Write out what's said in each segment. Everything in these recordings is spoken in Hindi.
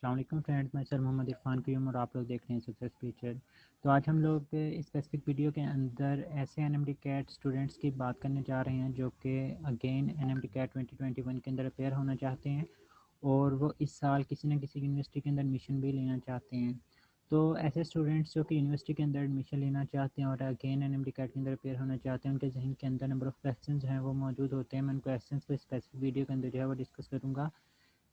अस्सलाम वालेकुम फ्रेंड्स, मैं सर मोहम्मद इरफान क्यूम और आप लोग देख रहे हैं सक्सेस फीचर। तो आज हम लोग स्पेसिफिक वीडियो के अंदर ऐसे एनएमडी कैट स्टूडेंट्स की बात करने जा रहे हैं जो कि अगेन एनएमडी कैट 2021 के अंदर अपेयर होना चाहते हैं और वो इस साल किसी न किसी यूनिवर्सिटी के अंदर एडमिशन भी लेना चाहते हैं। तो ऐसे स्टूडेंट्स जो कि यूनिवर्सिटी के अंदर एडमिशन लेना चाहते हैं और अगेन एनएमडी कैट के अंदर अपेयर होना चाहते हैं, उनके जहन के अंदर नंबर ऑफ़ क्वेश्चंस हैं वो मौजूद होते हैं। मैं उन क्वेश्चंस को स्पेसिफिक वीडियो के अंदर जो है वो डिस्कस करूँगा।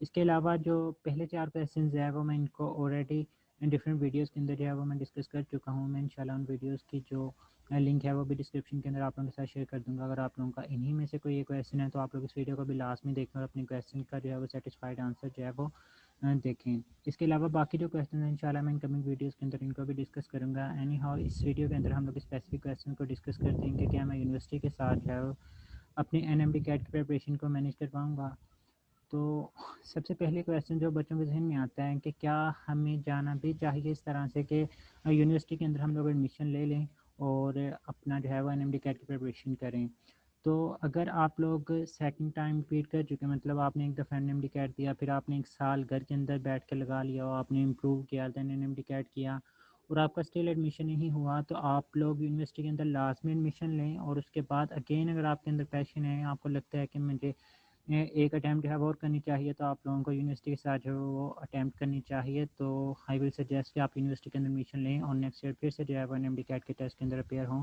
इसके अलावा जो पहले 4 क्वेश्चंस है वो मैं इनको ऑलरेडी डिफरेंट वीडियोस के अंदर जो है वो मैं डिस्कस कर चुका हूँ। मैं इंशाल्लाह उन वीडियोस की जो लिंक है वो भी डिस्क्रिप्शन के अंदर आप लोगों के साथ शेयर कर दूँगा। अगर आप लोगों का इन्हीं में से कोई एक क्वेश्चन है तो आप लोग इस वीडियो को भी लास्ट में देखें और अपने क्वेश्चन का जो है वो सेटिस्फाइड आंसर जो है वो देखें। इसके अलावा बाकी जो क्वेश्चन हैं इंशाल्लाह मैं इनकमिंग वीडियोस के अंदर इनको भी डिस्कस करूँगा। एनी हाउ इस वीडियो के अंदर हम लोग स्पेसिफिक क्वेश्चन को डिस्कस करते हैं कि क्या मैं यूनिवर्सिटी के साथ जो है वो अपनी एनएमडी कैट की प्रिपरेशन को मैनेज कर पाऊँगा। तो सबसे पहले क्वेश्चन जो बच्चों के जहन में आता है कि क्या हमें जाना भी चाहिए इस तरह से कि यूनिवर्सिटी के अंदर हम लोग एडमिशन ले लें और अपना जो है वो एनएमडी कैट की प्रिपरेशन करें। तो अगर आप लोग सेकंड टाइम रिपीट कर चुके हैं, मतलब आपने एक दफ़ा एनएमडी कैट दिया, फिर आपने एक साल घर के अंदर बैठ के लगा लिया और आपने इम्प्रूव किया, दैन एनएमडी कैट किया और आपका स्टिल एडमिशन नहीं हुआ, तो आप लोग यूनिवर्सिटी के अंदर लास्ट में एडमिशन लें और उसके बाद अगेन अगर आपके अंदर पैशन है, आपको लगता है कि मुझे एक अटैम्प्ट जो है वो और करनी चाहिए, तो आप लोगों को यूनिवर्सिटी के साथ जो है वो अटैम्प्ट करनी चाहिए। तो आई विल सजेस्ट कि आप यूनिवर्सिटी के अंदर एडमिशन लें और नेक्स्ट ईयर फिर से जो है वो एनएमडी कैट के टेस्ट के अंदर अपेयर हों।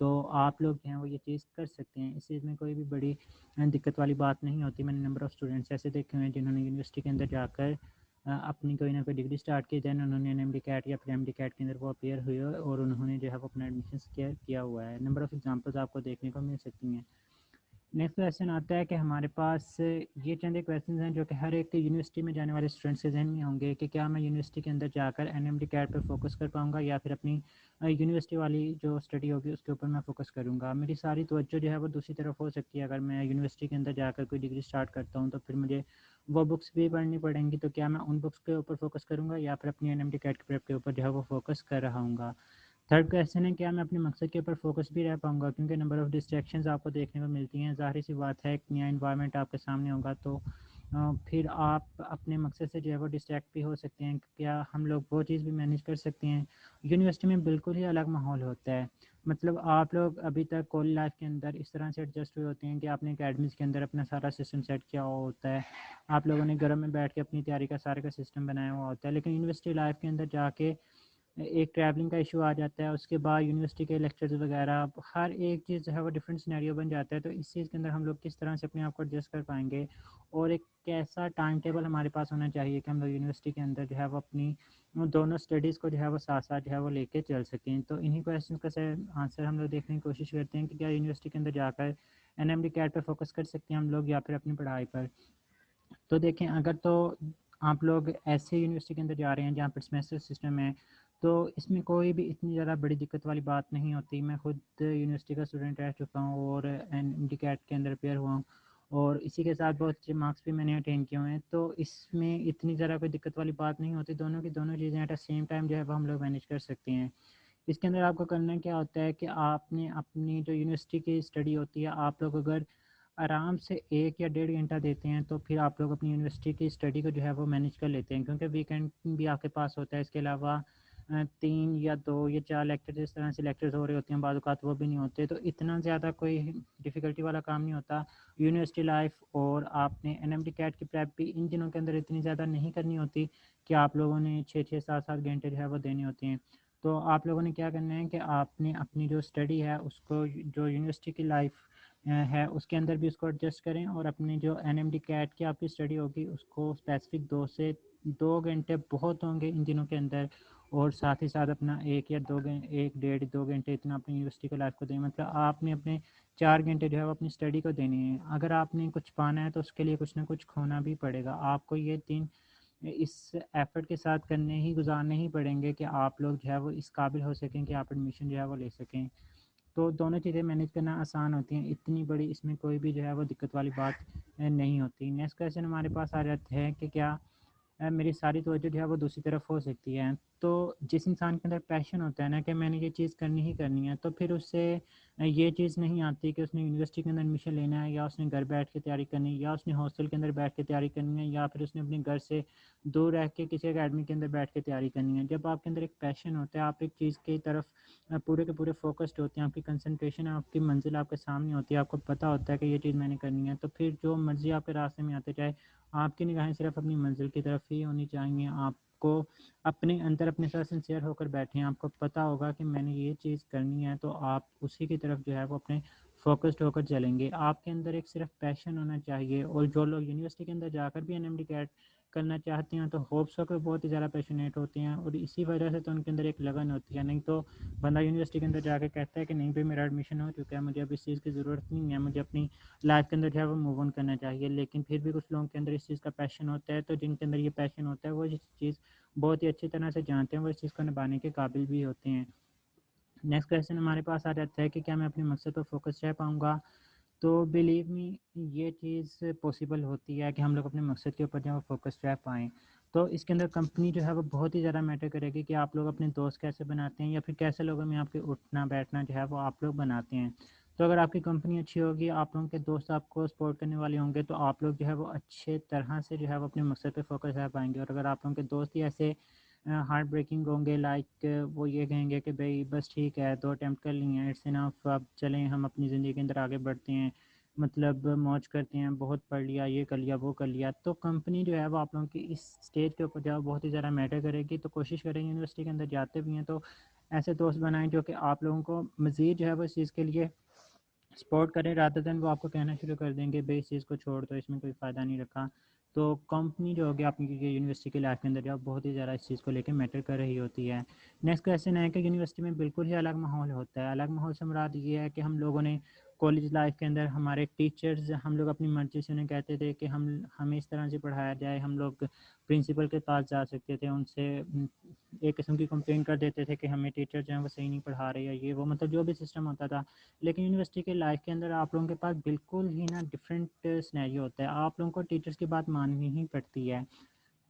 तो आप लोग जो हैं वो ये चीज़ कर सकते हैं, इस चीज़ में कोई भी बड़ी दिक्कत वाली बात नहीं होती। मैंने नंबर ऑफ़ स्टूडेंट्स ऐसे देखे हुए हैं जिन्होंने यूनिवर्सिटी के अंदर जाकर अपनी कोई ना कोई डिग्री स्टार्ट की, दैन उन्होंने एनएमडी कैट या फिर एमडी कैट के अंदर वो अपेयर हुए और उन्होंने जो है वो अपना एडमिशन किया हुआ है। नंबर ऑफ़ एग्जाम्पल्स आपको देखने को मिल सकती हैं। नेक्स्ट क्वेश्चन आता है कि हमारे पास ये चंद क्वेश्चन हैं जो कि हर एक यूनिवर्सिटी में जाने वाले स्टूडेंट्स के जहन में होंगे कि क्या मैं यूनिवर्सिटी के अंदर जाकर एनएमडी कैट पर फोकस कर पाऊंगा या फिर अपनी यूनिवर्सिटी वाली जो स्टडी होगी उसके ऊपर मैं फोकस करूंगा। मेरी सारी तवज्जो जो है वो दूसरी तरफ हो सकती है। अगर मैं यूनिवर्सिटी के अंदर जाकर कोई डिग्री स्टार्ट करता हूँ तो फिर मुझे वो बुक्स भी पढ़नी पड़ेंगी, तो क्या मैं उन बुक्स के ऊपर फोकस करूँगा या फिर अपनी एनएमडी कैट प्रेप के ऊपर जो है वो फोकस कर रहा हूँ। थर्ड क्वेश्चन है, क्या मैं अपने मकसद के ऊपर फोकस भी रह पाऊँगा, क्योंकि नंबर ऑफ़ डिस्ट्रैक्शंस आपको देखने को मिलती हैं। ज़ाहिर सी बात है, एक नया इन्वायरमेंट आपके सामने होगा तो फिर आप अपने मकसद से जो है वो डिस्ट्रैक्ट भी हो सकते हैं। क्या हम लोग वो चीज़ भी मैनेज कर सकते हैं? यूनिवर्सिटी में बिल्कुल ही अलग माहौल होता है। मतलब आप लोग अभी तक कॉलेज लाइफ के अंदर इस तरह से एडजस्ट हुए होते हैं कि आपने अकेडमीज़ के अंदर अपना सारा सिस्टम सेट किया हुआ होता है। आप लोगों ने घर में बैठ के अपनी तैयारी का सारे का सिस्टम बनाया हुआ होता है, लेकिन यूनिवर्सिटी लाइफ के अंदर जाके एक ट्रैवलिंग का इशू आ जाता है, उसके बाद यूनिवर्सिटी के लेक्चर्स वगैरह हर एक चीज़ जो है वो डिफरेंट सिनेरियो बन जाता है। तो इस चीज़ के अंदर हम लोग किस तरह से अपने आप को एडजस्ट कर पाएंगे और एक कैसा टाइम टेबल हमारे पास होना चाहिए कि हम लोग यूनिवर्सिटी के अंदर जो है वो अपनी दोनों स्टडीज़ को जो है वो साथ साथ जो है वो लेके चल सकें। तो इन्हीं क्वेश्चन का आंसर हम लोग देखने की कोशिश करते हैं कि क्या यूनिवर्सिटी के अंदर जाकर एनएमडी कैट पर फोकस कर सकते हैं हम लोग या फिर अपनी पढ़ाई पर। तो देखें, अगर तो आप लोग ऐसे यूनिवर्सिटी के अंदर जा रहे हैं जहाँ पर सेमेस्टर सिस्टम है, तो इसमें कोई भी इतनी ज़्यादा बड़ी दिक्कत वाली बात नहीं होती। मैं खुद यूनिवर्सिटी का स्टूडेंट रह चुका हूँ और एन डी कैट के अंदर अपेयर हुआ हूँ और इसी के साथ बहुत अच्छे मार्क्स भी मैंने अटेन किए हुए हैं। तो इसमें इतनी ज़्यादा कोई दिक्कत वाली बात नहीं होती। दोनों की दोनों चीज़ें एट द सेम टाइम जो है वो हम लोग मैनेज कर सकते हैं। इसके अंदर आपको करना क्या होता है कि आपने अपनी जो यूनिवर्सिटी की स्टडी होती है, आप लोग अगर आराम से 1 या डेढ़ घंटा देते हैं तो फिर आप लोग अपनी यूनिवर्सिटी की स्टडी को जो है वो मैनेज कर लेते हैं, क्योंकि वीकेंड भी आपके पास होता है। इसके अलावा 3 या 2 या 4 लेक्चर इस तरह से लेक्चर्स हो रहे होते हैं, बाद औक़ात वो भी नहीं होते, तो इतना ज़्यादा कोई डिफ़िकल्टी वाला काम नहीं होता। यूनिवर्सिटी लाइफ और आपने एनएमडी कैट की प्रेप भी इन दिनों के अंदर इतनी ज़्यादा नहीं करनी होती कि आप लोगों ने 6-6 7-7 घंटे जो है वो देने होते हैं। तो आप लोगों ने क्या करना है कि आपने अपनी जो स्टडी है उसको जो यूनिवर्सिटी की लाइफ है उसके अंदर भी उसको एडजस्ट करें और अपनी जो एनएमडी कैट की आपकी स्टडी होगी उसको स्पेसिफिक 2 घंटे बहुत होंगे इन दिनों के अंदर, और साथ ही साथ अपना 1 डेढ़ 2 घंटे इतना अपनी यूनिवर्सिटी की लाइफ को दें। मतलब आपने अपने 4 घंटे जो है वो अपनी स्टडी को देने हैं। अगर आपने कुछ पाना है तो उसके लिए कुछ ना कुछ खोना भी पड़ेगा। आपको ये 3 इस एफ़र्ट के साथ करने ही गुज़ारने ही पड़ेंगे कि आप लोग जो है वो इस काबिल हो सकें कि आप एडमिशन जो है वो ले सकें। तो दोनों चीज़ें मैनेज करना आसान होती हैं, इतनी बड़ी इसमें कोई भी जो है वो दिक्कत वाली बात नहीं होती। नेक्स्ट क्वेश्चन हमारे पास आ जाता है कि क्या मेरी सारी तवज्जो जो है वो दूसरी तरफ हो सकती है। तो जिस इंसान के अंदर पैशन होता है ना कि मैंने ये चीज़ करनी ही करनी है, तो फिर उससे ये चीज़ नहीं आती कि उसने यूनिवर्सिटी के अंदर एडमिशन लेना है, या उसने घर बैठ के तैयारी करनी है, या उसने हॉस्टल के अंदर बैठ के तैयारी करनी है, या फिर उसने अपने घर से दूर रह के किसी अकेडमी के अंदर बैठ के तैयारी करनी है। जब आपके अंदर एक पैशन होता है, आप एक चीज़ की तरफ पूरे के पूरे फोकस्ड होते हैं, आपकी कंसंट्रेशन है, आपकी मंजिल आपके सामने होती है, आपको पता होता है कि ये चीज़ मैंने करनी है, तो फिर जो मर्ज़ी आपके रास्ते में आते जाए, आपकी निगाहें सिर्फ अपनी मंजिल की तरफ ही होनी चाहिए। आपको अपने अंदर अपने साथ सिंसियर होकर बैठें, आपको पता होगा कि मैंने ये चीज़ करनी है, तो आप उसी की तरफ जो है वो अपने फोकस्ड होकर चलेंगे। आपके अंदर एक सिर्फ पैशन होना चाहिए। और जो लोग यूनिवर्सिटी के अंदर जाकर भी एनएमडी कैट करना चाहते हैं, तो होप्स होकर बहुत ही ज़्यादा पैशनेट होते हैं, और इसी वजह से तो उनके अंदर एक लगन होती है। नहीं तो बंदा यूनिवर्सिटी के अंदर जाकर कहता है कि नहीं भाई मेरा एडमिशन हो चुका है, मुझे अब इस चीज़ की ज़रूरत नहीं है, मुझे अपनी लाइफ के अंदर जो है वो मूव ऑन करना चाहिए। लेकिन फिर भी कुछ लोगों के अंदर इस चीज़ का पैशन होता है, तो जिनके अंदर ये पैशन होता है वो इस चीज़ बहुत ही अच्छी तरह से जानते हैं, वो इस चीज़ को निभाने के काबिल भी होते हैं। नेक्स्ट क्वेश्चन हमारे पास आ जाता है कि क्या मैं अपने मकसद पर फोकस रह पाऊँगा? तो बिलीव मी, ये चीज़ पॉसिबल होती है कि हम लोग अपने मकसद के ऊपर जो है फोकस रह पाएँ। तो इसके अंदर कंपनी जो है वो बहुत ही ज़्यादा मैटर करेगी कि आप लोग अपने दोस्त कैसे बनाते हैं, या फिर कैसे लोगों में आपके उठना बैठना जो है वो आप लोग बनाते हैं। तो अगर आपकी कंपनी अच्छी होगी, आप लोगों के दोस्त आपको सपोर्ट करने वाले होंगे, तो आप लोग जो है वो अच्छे तरह से जो है वो अपने मकसद पे फोकस रह पाएंगे। और अगर आप लोगों के दोस्त ही ऐसे हार्ट ब्रेकिंग होंगे, लाइक वो ये कहेंगे कि भाई बस ठीक है, 2 अटेम्प्ट कर लिए हैं, इट्स इनफ, अब चलें हम अपनी ज़िंदगी के अंदर आगे बढ़ते हैं, मतलब मौज करते हैं, बहुत पढ़ लिया, ये कर लिया, वो कर लिया, तो कंपनी जो है वो आप लोगों की इस स्टेज के ऊपर जो है बहुत ही ज़्यादा मैटर करेगी। तो कोशिश करें यूनिवर्सिटी के अंदर जाते भी हैं तो ऐसे दोस्त बनाएं जो कि आप लोगों को मज़ीद जो है वो इस चीज़ के लिए सपोर्ट करें, रादर देन वो आपको कहना शुरू कर देंगे भाई इस चीज़ को छोड़ दो, इसमें कोई फ़ायदा नहीं रखा। तो कंपनी जो होगी आपकी यूनिवर्सिटी की लाइफ के अंदर जो बहुत ही ज़्यादा इस चीज़ को लेकर मैटर कर रही होती है। नेक्स्ट क्वेश्चन है कि यूनिवर्सिटी में बिल्कुल ही अलग माहौल होता है। अलग माहौल से मुराद ये है कि हम लोगों ने कॉलेज लाइफ के अंदर हमारे टीचर्स, हम लोग अपनी मर्ज़ी से उन्हें कहते थे कि हमें इस तरह से पढ़ाया जाए, हम लोग प्रिंसिपल के पास जा सकते थे, उनसे एक किस्म की कंप्लेन कर देते थे कि हमें टीचर जो है वो सही नहीं पढ़ा रहे, या ये वो, मतलब जो भी सिस्टम होता था। लेकिन यूनिवर्सिटी के लाइफ के अंदर आप लोगों के पास बिल्कुल ही ना डिफरेंट सिनेरियो होता है, आप लोगों को टीचर्स की बात माननी ही पड़ती है।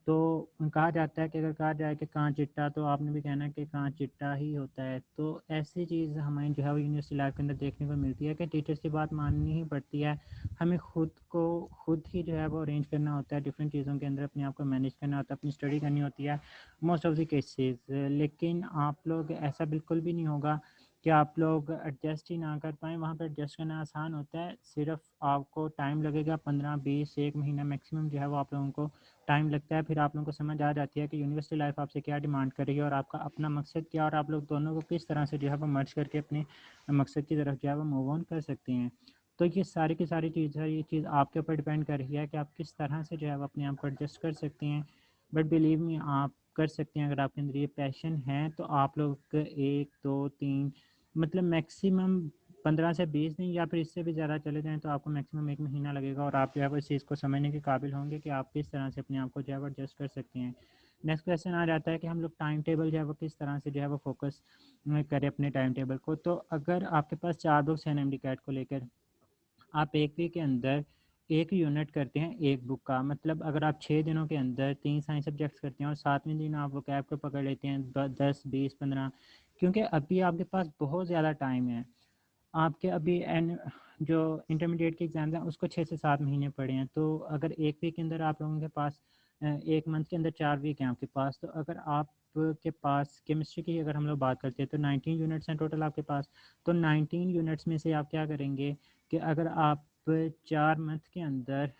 तो कहा जाता है कि अगर कहा जाए कि कहाँ चिट्टा, तो आपने भी कहना है कि कहाँ चिट्टा ही होता है। तो ऐसी चीज़ हमें जो है वो यूनिवर्सिटी लाइफ के अंदर देखने को मिलती है कि टीचर्स की बात माननी ही पड़ती है। हमें खुद ही जो है वो अरेंज करना होता है, डिफरेंट चीज़ों के अंदर अपने आप को मैनेज करना होता है, अपनी स्टडी करनी होती है मोस्ट ऑफ द केसेस। लेकिन आप लोग, ऐसा बिल्कुल भी नहीं होगा कि आप लोग एडजस्ट ही ना कर पाएँ। वहाँ पे एडजस्ट करना आसान होता है, सिर्फ आपको टाइम लगेगा 15-20 1 महीना मैक्सिमम जो है वो आप लोगों को टाइम लगता है। फिर आप लोगों को समझ आ जाती है कि यूनिवर्सिटी लाइफ आपसे क्या डिमांड कर रही है, और आपका अपना मकसद क्या है, और आप लोग दोनों को किस तरह से जो है वो मर्ज करके अपने मकसद की तरफ जो है वो मूव ऑन कर सकते हैं। तो ये सारी की सारी चीज़ है, ये चीज़ आपके ऊपर डिपेंड कर रही है कि आप किस तरह से जो है वो अपने आप को एडजस्ट कर सकते हैं। बट बिलीव मी, आप कर सकते हैं। अगर आपके अंदर ये पैशन है तो आप लोग 1 2 3 मतलब मैक्सिमम 15 से 20 दिन, या फिर इससे भी ज़्यादा चले जाएँ तो आपको मैक्सिमम 1 महीना लगेगा, और आप जो है वो इस चीज़ को समझने के काबिल होंगे कि आप किस तरह से अपने आप को जो है वो एडजस्ट कर सकते हैं। नेक्स्ट क्वेश्चन आ जाता है कि हम लोग टाइम टेबल जो है वो किस तरह से जो है वो फोकस करें अपने टाइम टेबल को। तो अगर आपके पास 4 बुक्स हैं एनएमडी कैट को लेकर, आप 1 वीक के अंदर 1 यूनिट करते हैं 1 बुक का, मतलब अगर आप 6 दिनों के अंदर 3 साइंस सब्जेक्ट्स करते हैं और 7वें दिन आप वोकैब को पकड़ लेते हैं 10 20 15, क्योंकि अभी आपके पास बहुत ज़्यादा टाइम है। आपके अभी एन जो इंटरमीडिएट के एग्ज़ाम्स हैं उसको 6 से 7 महीने पड़े हैं। तो अगर 1 वीक के अंदर आप लोगों के पास 1 मंथ के अंदर 4 वीक हैं आपके पास, तो अगर आप के पास केमिस्ट्री की अगर हम लोग बात करते हैं तो 19 यूनिट्स हैं टोटल आपके पास। तो 19 यूनिट्स में से आप क्या करेंगे कि अगर आप 4 मंथ के अंदर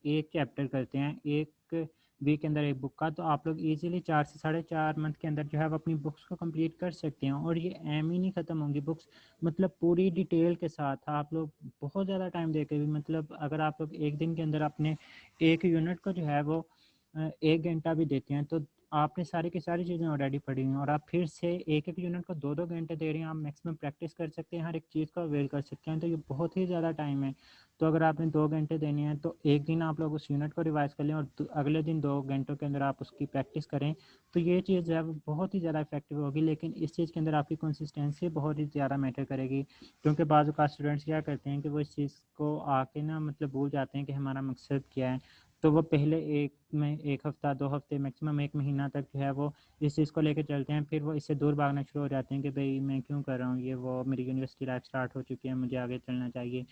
1 चैप्टर करते हैं, 1 वीक के अंदर 1 बुक का, तो आप लोग ईज़िली 4 से साढ़े 4 मंथ के अंदर जो है वो अपनी बुक्स को कंप्लीट कर सकते हैं। और ये एम ही नहीं ख़त्म होंगी बुक्स, मतलब पूरी डिटेल के साथ आप लोग बहुत ज़्यादा टाइम देके भी, मतलब अगर आप लोग एक दिन के अंदर अपने एक यूनिट को जो है वो 1 घंटा भी देते हैं, तो आपने सारी की सारी चीज़ें ऑलरेडी पढ़ी हैं, और आप फिर से एक एक यूनिट को 2-2 घंटे दे रहे हैं, आप मैक्सिमम प्रैक्टिस कर सकते हैं, हर एक चीज़ का अवेल कर सकते हैं। तो ये बहुत ही ज़्यादा टाइम है। तो अगर आपने 2 घंटे देने हैं तो एक दिन आप लोग उस यूनिट को रिवाइज़ कर लें, और अगले दिन 2 घंटों के अंदर आप उसकी प्रैक्टिस करें, तो ये चीज़ जो है वो बहुत ही ज़्यादा इफेक्टिव होगी। लेकिन इस चीज़ के अंदर आपकी कंसिस्टेंसी बहुत ही ज़्यादा मैटर करेगी, क्योंकि बाज़ औक़ात स्टूडेंट्स क्या करते हैं कि वो इस चीज़ को आके ना मतलब भूल जाते हैं कि हमारा मकसद क्या है। तो वो पहले एक हफ़्ता 2 हफ़्ते मैक्सिमम 1 महीना तक जो है वो इस चीज़ को लेके चलते हैं, फिर वो इससे दूर भागना शुरू हो जाते हैं कि भई मैं क्यों कर रहा हूँ ये वो, मेरी यूनिवर्सिटी लाइफ़ स्टार्ट हो चुकी है, मुझे आगे चलना चाहिए।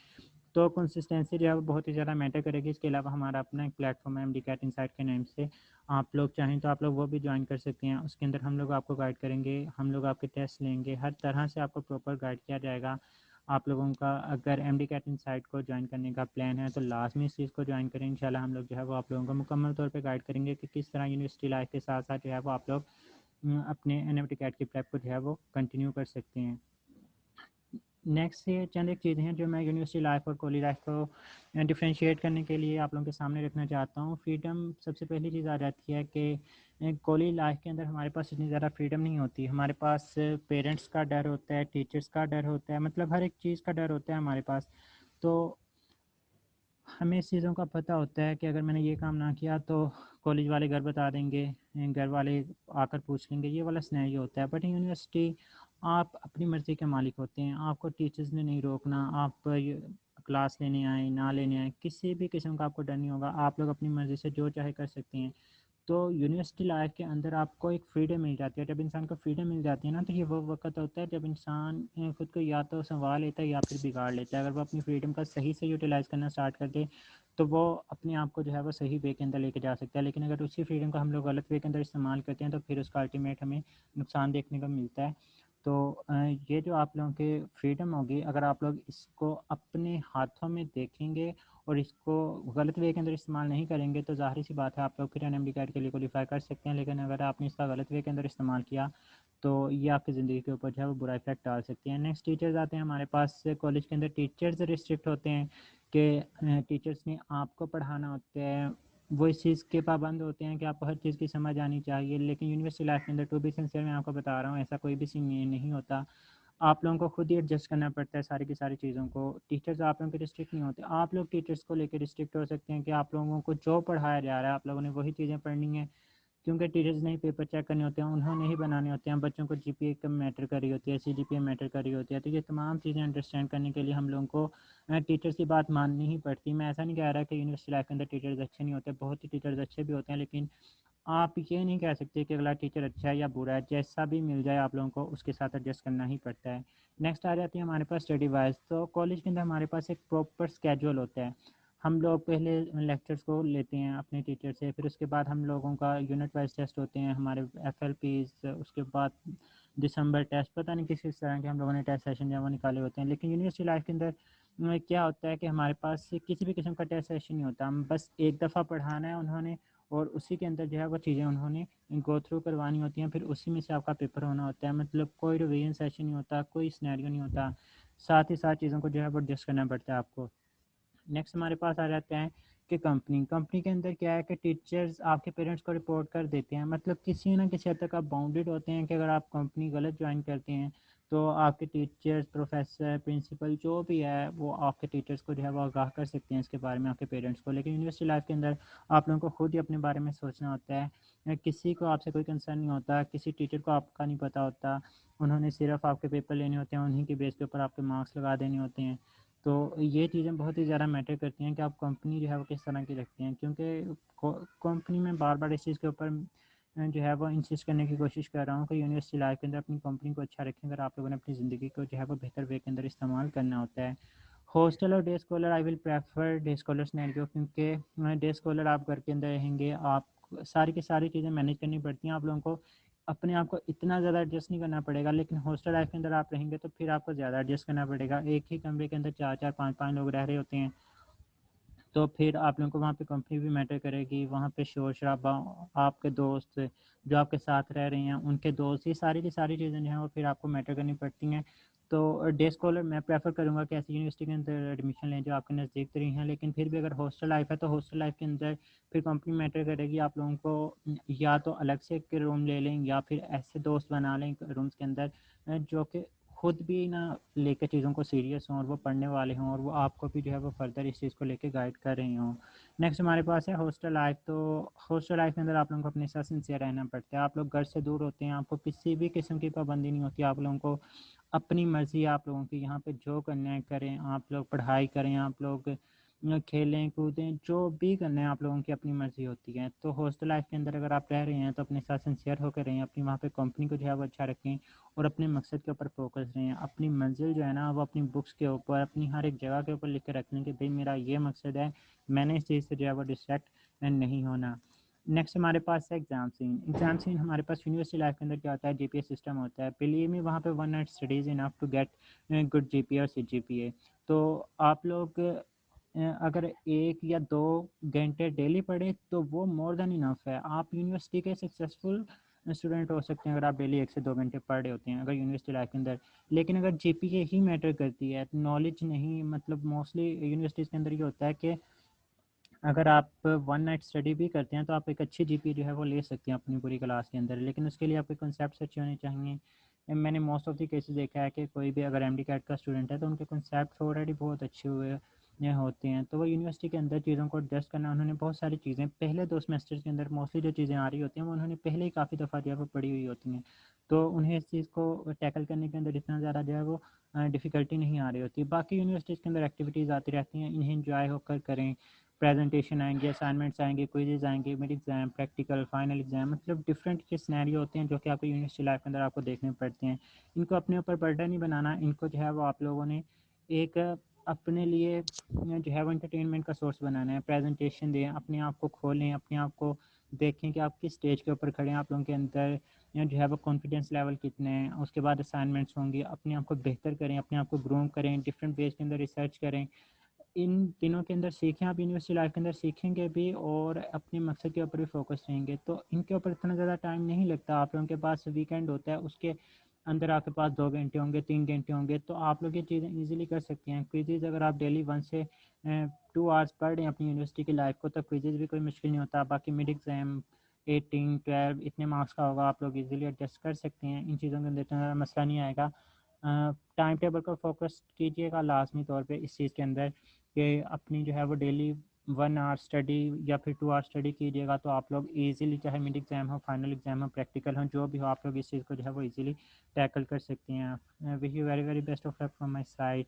तो कंसिस्टेंसी जो है वो बहुत ही ज़्यादा मैटर करेगी। इसके अलावा हमारा अपना एक प्लेटफॉर्म है एमडी कैट इनसाइट के नाम से, आप लोग चाहें तो आप लोग वो भी ज्वाइन कर सकते हैं। उसके अंदर हम लोग आपको गाइड करेंगे, हम लोग आपके टेस्ट लेंगे, हर तरह से आपको प्रॉपर गाइड किया जाएगा। आप लोगों का अगर एमडी कैट इनसाइट को ज्वाइन करने का प्लान है तो लाजमी इस चीज़ को ज्वाइन करें। इंशाल्लाह हम लोग जो है वो आप लोगों को मुकम्मल तौर पे गाइड करेंगे कि किस तरह यूनिवर्सिटी लाइफ के साथ साथ जो है वो आप लोग अपने एनएमडी कैट की प्रेप को जो है वो कंटिन्यू कर सकते हैं। नेक्स्ट ये चंद एक चीज़ें हैं जो मैं यूनिवर्सिटी लाइफ और कॉलेज लाइफ को डिफ्रेंशिएट करने के लिए आप लोगों के सामने रखना चाहता हूँ। फ्रीडम सबसे पहली चीज़ आ जाती है कि कॉलेज लाइफ के अंदर हमारे पास इतनी ज़्यादा फ्रीडम नहीं होती। हमारे पास पेरेंट्स का डर होता है, टीचर्स का डर होता है, मतलब हर एक चीज़ का डर होता है हमारे पास। तो हमें इस चीज़ों का पता होता है कि अगर मैंने ये काम ना किया तो कॉलेज वाले घर बता देंगे, घर वाले आकर पूछ लेंगे, ये वाला सिनेरियो होता है। बट यूनिवर्सिटी आप अपनी मर्ज़ी के मालिक होते हैं, आपको टीचर्स ने नहीं रोकना, आप क्लास लेने आए ना लेने आए, किसी भी किस्म का आपको डर नहीं होगा, आप लोग अपनी मर्ज़ी से जो चाहे कर सकते हैं। तो यूनिवर्सिटी लाइफ के अंदर आपको एक फ्रीडम मिल जाती है। जब इंसान को फ्रीडम मिल जाती है ना, तो ये वो वक्त होता है जब इंसान खुद को या तो संभाल लेता है या फिर बिगाड़ लेता है। अगर वो अपनी फ्रीडम का सही से यूटिलाइज़ करना स्टार्ट कर दे तो वो अपने आप को जो है वो सही वे के अंदर लेके जा सकता है। लेकिन अगर उसी फ्रीडम का हम लोग गलत वे के अंदर इस्तेमाल करते हैं तो फिर उसका अल्टीमेट हमें नुकसान देखने को मिलता है। तो ये जो आप लोगों के फ्रीडम होगी, अगर आप लोग इसको अपने हाथों में देखेंगे और इसको गलत वे के अंदर इस्तेमाल नहीं करेंगे तो ज़ाहिर सी बात है आप लोग फिर एनएमडी कैट के लिए क्वालिफाई कर सकते हैं। लेकिन अगर आपने इसका गलत वे के अंदर इस्तेमाल किया तो ये आपकी ज़िंदगी के ऊपर जो है वो बुरा इफेक्ट डाल सकती है। नेक्स्ट टीचर्स आते हैं हमारे पास। कॉलेज के अंदर टीचर्स रिस्ट्रिक्ट होते हैं कि टीचर्स ने आपको पढ़ाना होता है, वो इस चीज़ के पाबंद होते हैं कि आपको हर चीज़ की समझ आनी चाहिए। लेकिन यूनिवर्सिटी लाइफ के अंदर टू बी सिंसियर मैं आपको बता रहा हूँ ऐसा कोई भी सीन नहीं होता। आप लोगों को खुद ही एडजस्ट करना पड़ता है सारी की सारी चीज़ों को। टीचर्स आप लोगों के रिस्ट्रिक्ट नहीं होते, आप लोग टीचर्स को लेकर रिस्ट्रिक्ट हो सकते हैं कि आप लोगों को जो पढ़ाया जा रहा है आप लोगों ने वही चीज़ें पढ़नी है, क्योंकि टीचर्स ने ही पेपर चेक करने होते हैं, उन्होंने ही बनाने होते हैं। बच्चों को जीपीए कम मैटर कर रही होती है, सीजीपीए मैटर कर रही होती है। तो ये तमाम चीज़ें अंडरस्टैंड करने के लिए हम लोगों को टीचर्स की बात माननी ही पड़ती है। मैं ऐसा नहीं कह रहा कि यूनिवर्सिटी लाइफ के अंदर टीचर्स अच्छे नहीं होते, बहुत ही टीचर्स अच्छे भी होते हैं। लेकिन आप ये नहीं कह सकते कि अगला टीचर अच्छा है या बुरा है, जैसा भी मिल जाए आप लोगों को उसके साथ एडजस्ट करना ही पड़ता है। नेक्स्ट आ जाती है हमारे पास स्टडी वाइज। तो कॉलेज के अंदर हमारे पास एक प्रॉपर स्केड्यूल होता है। हम लोग पहले लेक्चर्स को लेते हैं अपने टीचर से, फिर उसके बाद हम लोगों का यूनिट वाइज टेस्ट होते हैं, हमारे FLPs, उसके बाद दिसंबर टेस्ट, पता नहीं किस किस तरह के हम लोगों ने टेस्ट सेशन जो वो निकाले होते हैं। लेकिन यूनिवर्सिटी लाइफ के अंदर क्या होता है कि हमारे पास किसी भी किस्म का टेस्ट सेशन नहीं होता, हम बस एक दफ़ा पढ़ाना है उन्होंने और उसी के अंदर जो है वो चीज़ें उन्होंने गो थ्रू करवानी होती हैं, फिर उसी में से आपका पेपर होना होता है। मतलब कोई रिवीजन सेशन नहीं होता, कोई सिनेरियो नहीं होता, साथ ही साथ चीज़ों को जो है वो एडजस्ट करना पड़ता है आपको। नेक्स्ट हमारे पास आ जाते हैं कि कंपनी के अंदर क्या है कि टीचर्स आपके पेरेंट्स को रिपोर्ट कर देते हैं। मतलब किसी ना किसी हद तक आप बाउंडेड होते हैं कि अगर आप कंपनी गलत ज्वाइन करते हैं तो आपके टीचर्स, प्रोफेसर, प्रिंसिपल जो भी है वो आपके टीचर्स को जो है वो आगाह कर सकते हैं इसके बारे में, आपके पेरेंट्स को। लेकिन यूनिवर्सिटी लाइफ के अंदर आप लोगों को खुद ही अपने बारे में सोचना होता है, किसी को आपसे कोई कंसर्न नहीं होता, किसी टीचर को आपका नहीं पता होता, उन्होंने सिर्फ आपके पेपर लेने होते हैं, उन्हीं के बेस के ऊपर आपके मार्क्स लगा देने होते हैं। तो ये चीज़ें बहुत ही ज़्यादा मैटर करती हैं कि आप कंपनी जो है वो किस तरह की रखते हैं, क्योंकि कंपनी में बार बार इस चीज़ के ऊपर जो है वो इंसिस्ट करने की कोशिश कर रहा हूँ कि यूनिवर्सिटी लाइफ के अंदर अपनी कंपनी को अच्छा रखें अगर आप लोगों ने अपनी ज़िंदगी को जो है वो बेहतर वे के अंदर इस्तेमाल करना होता है। हॉस्टल और day scholar, I will prefer day scholar scenario, क्योंकि डे स्कॉलर आप घर के अंदर रहेंगे, आप सारी की सारी चीज़ें मैनेज करनी पड़ती हैं, आप लोगों को अपने आप को इतना ज़्यादा एडजस्ट नहीं करना पड़ेगा। लेकिन हॉस्टल लाइफ के अंदर आप रहेंगे तो फिर आपको ज़्यादा एडजस्ट करना पड़ेगा। एक ही कमरे के अंदर 4-4 5-5 लोग रह रहे होते हैं, तो फिर आप लोगों को वहाँ पे कंपनी भी मैटर करेगी, वहाँ पे शोर शराबा, आपके दोस्त जो आपके साथ रह रहे हैं उनके दोस्त, ये सारी की सारी चीज़ें जो हैं वो फिर आपको मैटर करनी पड़ती हैं। तो डे स्कॉलर मैं प्रेफर करूँगा कि ऐसी यूनिवर्सिटी के अंदर एडमिशन लें जो आपके नज़दीक तरी हैं। लेकिन फिर भी अगर हॉस्टल लाइफ है तो हॉस्टल लाइफ के अंदर फिर कंपनी मैटर करेगी। आप लोगों को या तो अलग से एक रूम ले लें या फिर ऐसे दोस्त बना लें रूम्स के अंदर जो कि खुद भी ना लेकर चीज़ों को सीरियस हों और वो पढ़ने वाले हों और वो आपको भी जो है वो फर्दर इस चीज़ को लेके गाइड कर रही हों। नेक्स्ट हमारे पास है हॉस्टल लाइफ। तो हॉस्टल लाइफ के अंदर आप लोगों को अपने साथ सिंसियर रहना पड़ता है। आप लोग घर से दूर होते हैं, आपको किसी भी किस्म की पाबंदी नहीं होती, आप लोगों को अपनी मर्ज़ी, आप लोगों की यहाँ पे जो करना है करें, आप लोग पढ़ाई करें, आप लोग खेलें कूदें, जो भी करना है आप लोगों की अपनी मर्ज़ी होती है। तो हॉस्टल लाइफ़ के अंदर अगर आप रह रहे हैं तो अपने साथ सिंसियर होकर रहें, अपनी वहाँ पे कंपनी को जो है वो अच्छा रखें और अपने मकसद के ऊपर फोकस रहें। अपनी मंजिल जो है ना वो अपनी बुक्स के ऊपर, अपनी हर एक जगह के ऊपर लिख के रख लें कि भाई मेरा ये मकसद है, मैंने इस चीज़ से जो है वो डिस्ट्रैक्ट नहीं होना। नेक्स्ट हमारे पास है एग्ज़ाम सीन। एग्ज़ाम सीन हमारे पास यूनिवर्सिटी लाइफ के अंदर क्या होता है, जीपीए सिस्टम होता है। बिलीव मी वहाँ पे 1 night studies enough to get good GPA और सीजीपीए। तो आप लोग अगर 1 या 2 घंटे डेली पढ़ें तो वो मोर देन इनफ है। आप यूनिवर्सिटी के सक्सेसफुल स्टूडेंट हो सकते हैं अगर आप डेली 1 से 2 घंटे पढ़ रहे होते हैं अगर यूनिवर्सिटी लाइफ के अंदर। लेकिन अगर जीपीए ही मैटर करती है, नॉलेज नहीं, मतलब मोस्टली यूनिवर्सिटीज़ के अंदर ये होता है कि अगर आप 1 नाइट स्टडी भी करते हैं तो आप एक अच्छी जीपीए जो है वो ले सकते हैं अपनी पूरी क्लास के अंदर, लेकिन उसके लिए आपके कॉन्सेप्ट्स अच्छे होने चाहिए। मैंने मोस्ट ऑफ द केसेस देखा है कि कोई भी अगर एमडी कैट का स्टूडेंट है तो उनके कॉन्सेप्ट्स ऑलरेडी बहुत अच्छे हुए होते हैं, तो वो यूनिवर्सिटी के अंदर चीज़ों को एडजस्ट करना, उन्होंने बहुत सारी चीज़ें पहले 2 सेमेस्टर्स के अंदर मोस्टली जो चीज़ें आ रही होती हैं वो उन्होंने पहले ही काफ़ी दफ़ा जो है वो पढ़ी हुई होती हैं। तो उन्हें इस चीज़ को टैकल करने के अंदर इतना ज़्यादा जो है वो डिफ़िकल्टी नहीं आ रही होती। बाकी यूनिवर्सिटीज़ के अंदर एक्टिविटीज़ आती रहती हैं, इन्हें एंजॉय होकर करें। प्रेजेंटेशन आएंगे, असाइनमेंट्स आएंगे, क्विजेज आएंगे, mid exam, practical, final exam, मतलब डिफरेंट के सिनेरियो होते हैं जो कि आपको यूनिवर्सिटी लाइफ के अंदर आपको देखने पड़ते हैं। इनको अपने ऊपर बर्डन नहीं बनाना, इनको जो है वो आप लोगों ने एक अपने लिए जो है वो एंटरटेनमेंट का सोर्स बनाना है। प्रेजेंटेशन दें, अपने आप को खोलें, अपने आप को देखें कि आप किस स्टेज के ऊपर खड़े हैं, आप लोगों के अंदर जो है वो कॉन्फिडेंस लेवल कितने हैं। उसके बाद असाइनमेंट्स होंगी, अपने आप को बेहतर करें, अपने आप को ग्रूम करें, डिफरेंट वेज के अंदर रिसर्च करें। इन दिनों के अंदर सीखें, आप यूनिवर्सिटी लाइफ के अंदर सीखेंगे भी और अपने मकसद के ऊपर भी फोकस रहेंगे तो इनके ऊपर इतना ज़्यादा टाइम नहीं लगता। आप लोगों के पास वीकेंड होता है, उसके अंदर आपके पास 2 घंटे होंगे, 3 घंटे होंगे, तो आप लोग ये चीज़ें ईजिली कर सकते हैं। क्विज़ेज़ अगर आप डेली 1 से 2 आवर्स पढ़ रहे हैं अपनी यूनिवर्सिटी की लाइफ को तो क्विज़ेज़ भी कोई मुश्किल नहीं होता। बाकी मिड एग्ज़ाम 18, 12 इतने मार्क्स का होगा, आप लोग ईजिली एडजस्ट कर सकते हैं। इन चीज़ों के अंदर इतना मसला नहीं आएगा। टाइम टेबल का फोकस कीजिएगा लाजमी तौर पे इस चीज़ के अंदर कि अपनी जो है वो डेली 1 आवर स्टडी या फिर 2 आवर स्टडी कीजिएगा तो आप लोग इजीली, चाहे मिड एग्ज़ाम हो, फाइनल एग्ज़ाम हो, प्रैक्टिकल हो, जो भी हो, आप लोग इस चीज़ को जो है वो इजीली टैकल कर सकते हैं। Wish you very very best of luck from my side.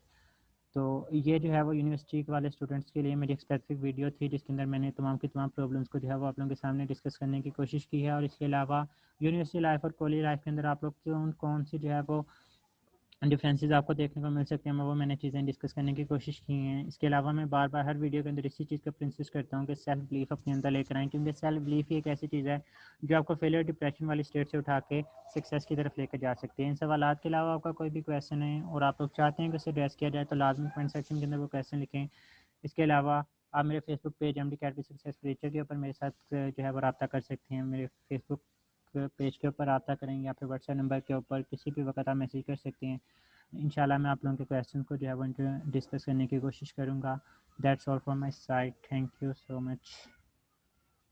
तो ये जो है वो यूनिवर्सिटी वाले स्टूडेंट्स के लिए मेरी एक स्पेसिफिक वीडियो थी जिसके अंदर मैंने तमाम की तमाम प्रॉब्लम्स को जो है वो आप लोगों के सामने डिस्कस करने की कोशिश की है। और इसके अलावा यूनिवर्सिटी लाइफ और कॉलेज लाइफ के अंदर आप लोग कौन सी जो है वो डिफरेंसेस आपको देखने को मिल सकते हैं, वो मैंने चीज़ें डिस्कस करने की कोशिश की हैं। इसके अलावा मैं बार बार हर वीडियो के अंदर इसी चीज़ का प्रिंसिस करता हूँ कि सेल्फ बिलीफ अपने अंदर लेकर आएँ, क्योंकि सेल्फ बिलीफ ही एक ऐसी चीज़ है जो आपको फेलियर डिप्रेशन वाली स्टेट से उठा के सक्सेस की तरफ लेकर जा सकते हैं। इन सवालात के अलावा आपका कोई भी क्वेश्चन है और आप लोग चाहते हैं कि उसे एड्रेस किया जाए तो लाजमी कमेंट सेक्शन के अंदर वो क्वेश्चन लिखें। इसके अलावा आप मेरे Facebook page MD cat success teacher के ऊपर मेरे साथ जो है वो रब्ता कर सकते हैं। मेरे फेसबुक पेज के ऊपर रब्ता करेंगे या फिर व्हाट्सएप नंबर के ऊपर किसी भी वक्त आप मैसेज कर सकते हैं। इंशाल्लाह मैं आप लोगों के क्वेश्चन को जो है वो डिस्कस करने की कोशिश करूँगा। That's all from my side, thank you so much,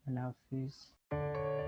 अल्लाह हाफिज़।